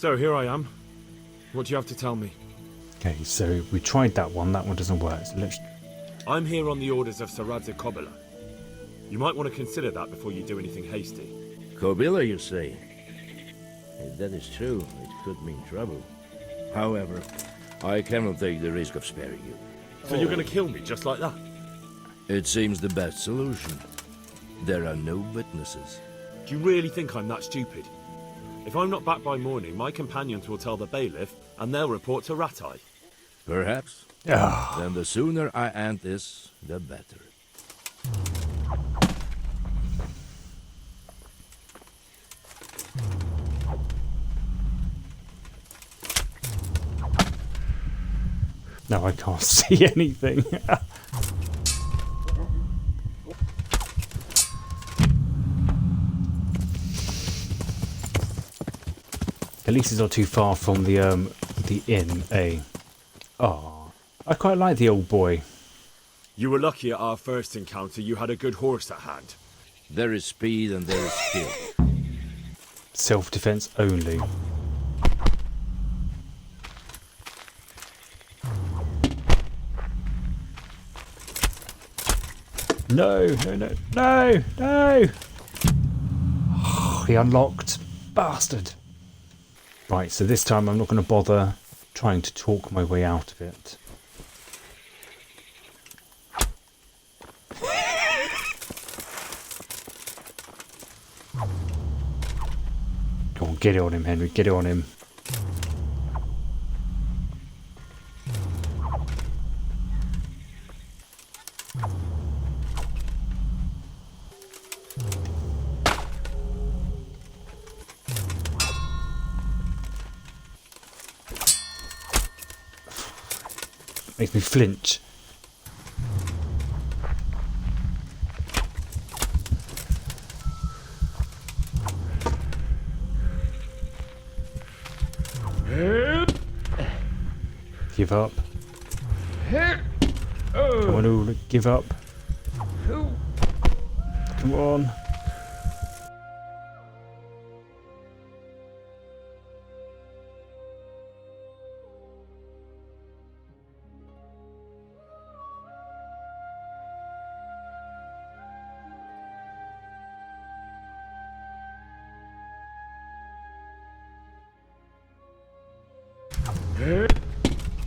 So here I am. What do you have to tell me? Okay, so we tried that one doesn't work. So let's... I'm here on the orders of Sir Radzig Kobyla. You might want to consider that before you do anything hasty. Kobyla, you say? If that is true, it could mean trouble. However, I cannot take the risk of sparing you. So you're going to kill me just like that? It seems the best solution. There are no witnesses. Do you really think I'm that stupid? If I'm not back by morning, my companions will tell the bailiff, and they'll report to Ratai. Perhaps. Ah. Then the sooner I end this, the better. No, I can't see anything. At least it's not too far from the inn, eh? Oh, I quite like the old boy. You were lucky at our first encounter you had a good horse at hand. There is speed and there is skill. Self-defense only. No, no, no, no, no! Oh, he unlocked. Bastard. Right, so this time I'm not going to bother trying to talk my way out of it. Go on, get it on him, Henry, get it on him. Makes me flinch. Give up. Come on, all, give up. Come on.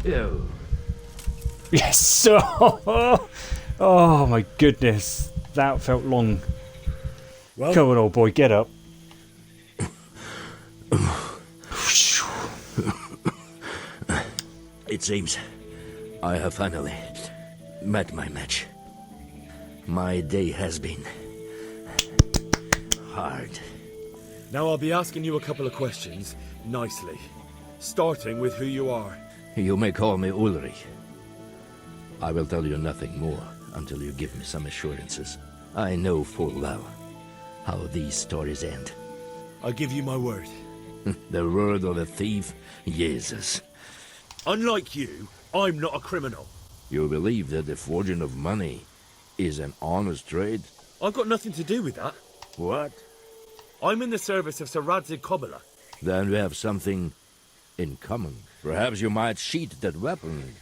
Ew. Yes! Oh my goodness. That felt long. Well, Come on, old boy, get up. It seems I have finally met my match. My day has been hard. now I'll be asking you a couple of questions, nicely. Starting with who you are. You may call me Ulrich. I will tell you nothing more until you give me some assurances. I know full well how these stories end. I give you my word. The word of a thief, Jesus. Unlike you, I'm not a criminal. You believe that the forging of money is an honest trade? I've got nothing to do with that. What? I'm in the service of Sir Radzig Kobyla. Then we have something in common. Perhaps you might sheath that weapon.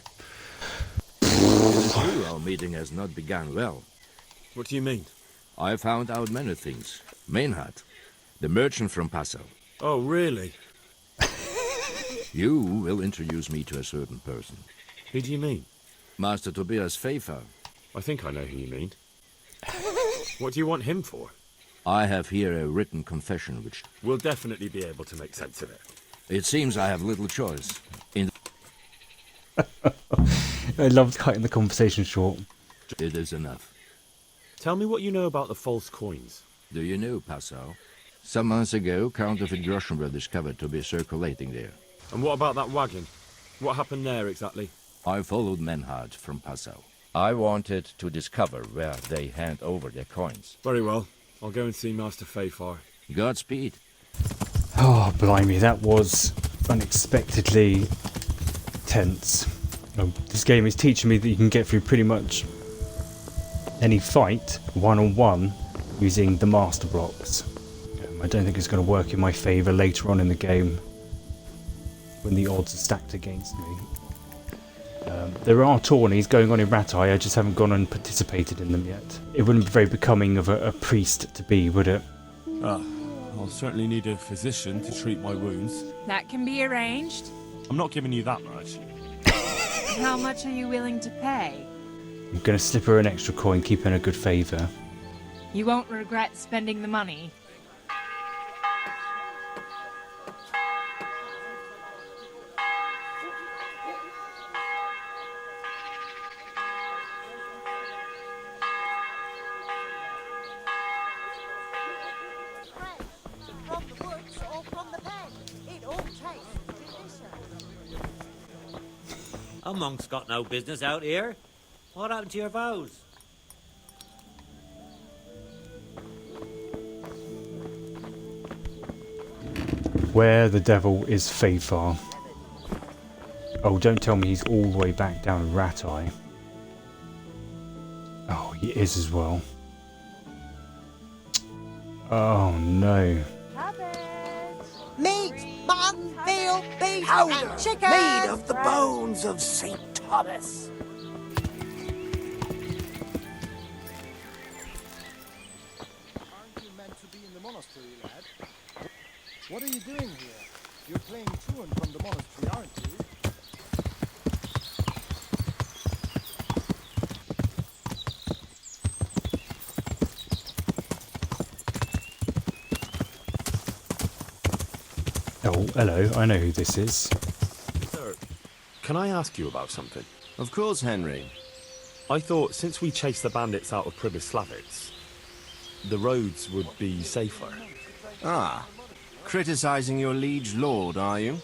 It is true our meeting has not begun well. What do you mean? I found out many things. Meinhard, the merchant from Passau. Oh, really? You will introduce me to a certain person. Who do you mean? Master Tobias Pfeiffer. I think I know who you mean. What do you want him for? I have here a written confession which... We'll definitely be able to make sense of it. It seems I have little choice. I loved cutting the conversation short. It is enough. Tell me what you know about the false coins. Do you know Passau? Some months ago, counterfeit groschen were discovered to be circulating there. And what about that wagon? What happened there exactly? I followed Meinhard from Passau. I wanted to discover where they hand over their coins. Very well. I'll go and see Master Pfeiffer. Godspeed. Oh, blimey, that was unexpectedly tense. This game is teaching me that you can get through pretty much any fight one-on-one using the master blocks. I don't think it's going to work in my favour later on in the game. when the odds are stacked against me. There are tourneys going on in Ratai, I just haven't gone and participated in them yet. It wouldn't be very becoming of a priest to be, would it? I'll certainly need a physician to treat my wounds. That can be arranged. I'm not giving you that much. How much are you willing to pay? I'm going to slip her an extra coin, keep her in a good favour. You won't regret spending the money. From the woods or from the pen, it all tastes delicious. A monk's got no business out here. What happened to your vows? Where the devil is Fafar? Oh, don't tell me he's all the way back down in Ratai. Oh, he is as well. Oh no. Meat, mutton, veal, beef, Powder and chicken. made of the bones of St. Thomas. Aren't you meant to be in the monastery, lad? What are you doing here? You're playing truant from the monastery, aren't you? Oh, hello. I know who this is. Sir, can I ask you about something? Of course, Henry. I thought since we chased the bandits out of Pribyslavitz, the roads would be safer. Ah, criticizing your liege lord, are you?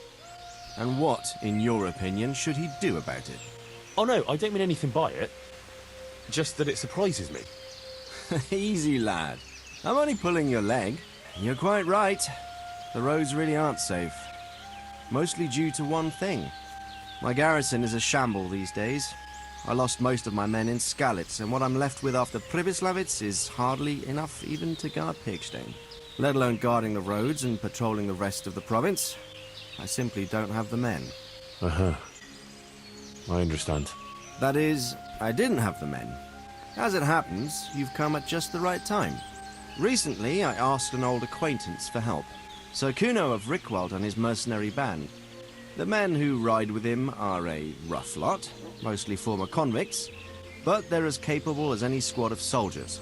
And what, in your opinion, should he do about it? Oh no, I don't mean anything by it. Just that it surprises me. Easy, lad. I'm only pulling your leg. You're quite right. The roads really aren't safe. Mostly due to one thing. My garrison is a shamble these days. I lost most of my men in Skalitz, and what I'm left with after Pribyslavitz is hardly enough even to guard Pigstein. Let alone guarding the roads and patrolling the rest of the province. I simply don't have the men. Uh-huh. I understand. That is, I didn't have the men. As it happens, you've come at just the right time. Recently, I asked an old acquaintance for help. Sir Kuno of Rickwald and his mercenary band. The men who ride with him are a rough lot, mostly former convicts, but they're as capable as any squad of soldiers.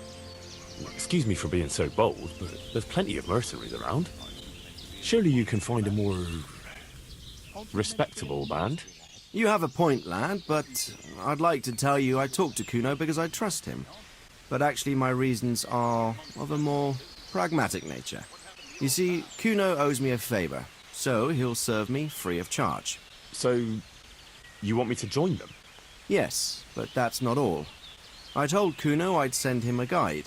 Excuse me for being so bold, but there's plenty of mercenaries around. Surely you can find a more respectable band? You have a point, lad, but I'd like to tell you I talked to Kuno because I trust him. But actually my reasons are of a more pragmatic nature. You see, Kuno owes me a favor, so he'll serve me free of charge. So, you want me to join them? Yes, but that's not all. I told Kuno I'd send him a guide,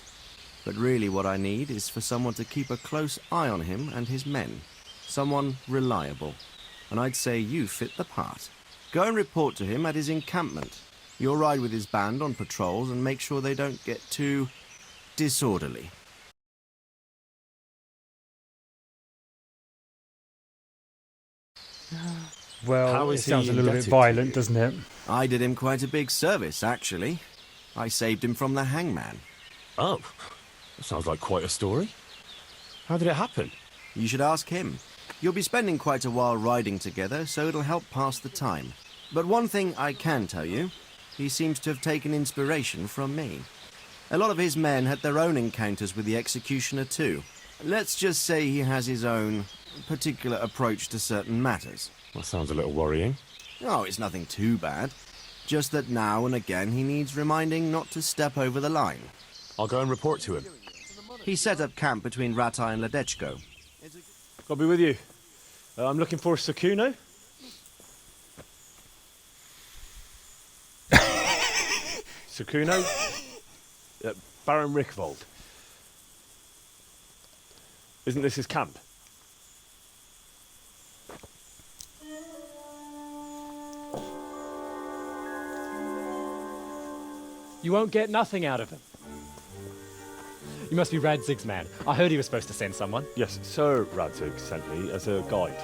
but really what I need is for someone to keep a close eye on him and his men. Someone reliable. And I'd say you fit the part. Go and report to him at his encampment. You'll ride with his band on patrols and make sure they don't get too disorderly. Well, How it is he sounds a little bit indebted to violent, you? doesn't it? I did him quite a big service, actually. I saved him from the hangman. Oh, that sounds like quite a story. How did it happen? You should ask him. You'll be spending quite a while riding together, so it'll help pass the time. But one thing I can tell you, he seems to have taken inspiration from me. A lot of his men had their own encounters with the executioner too. Let's just say he has his own particular approach to certain matters. That sounds a little worrying. Oh, it's nothing too bad. Just that now and again he needs reminding not to step over the line. I'll go and report to him. He set up camp between Ratai and Ledechko. I'll be with you. I'm looking for Sakuno. Sakuno? Baron Rickvold. Isn't this his camp? You won't get nothing out of him. You must be Radzig's man. I heard he was supposed to send someone. Yes, Sir Radzig sent me as a guide.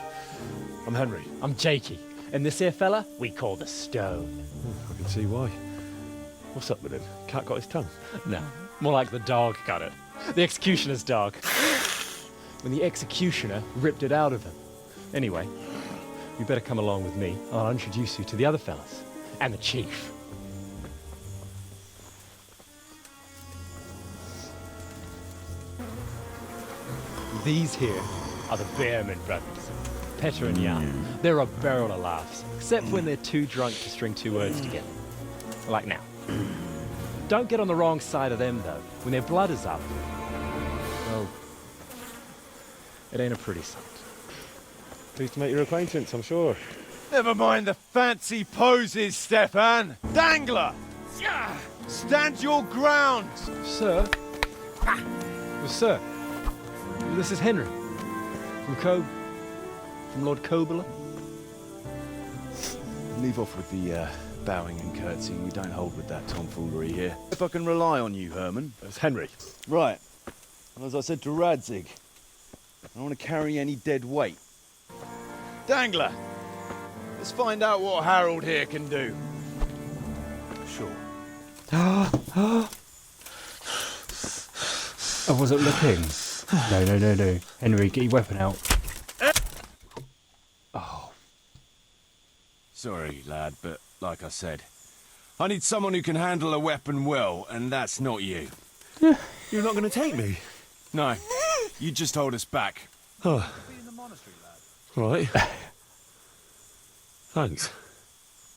I'm Henry. I'm Jakey. And this here fella, we call the Stone. I can see why. What's up with him? Cat got his tongue? No, more like the dog got it. The executioner's dog. When the executioner ripped it out of him. Anyway, you better come along with me, and I'll introduce you to the other fellas. And the chief. These here are the Bearman brothers, Petter and Jan. They're a barrel of laughs, except when they're too drunk to string two words together. Like now. Don't get on the wrong side of them, though. When their blood is up, well, it ain't a pretty sight. Pleased to make your acquaintance, I'm sure. Never mind the fancy poses, Stefan. Dangler! Stand your ground! Sir? Well, sir, this is Henry. From Lord Kobler. Leave off with the bowing and curtsying. We don't hold with that tomfoolery here. If I can rely on you, Herman. It's Henry. Right. And as I said to Radzig, I don't want to carry any dead weight. Dangler! Let's find out what Harold here can do. Sure. I wasn't looking. No. Henry, get your weapon out. Oh. Sorry, lad, but like I said, I need someone who can handle a weapon well, and that's not you. You're not going to take me? No, you just hold us back. Oh. Right. Thanks.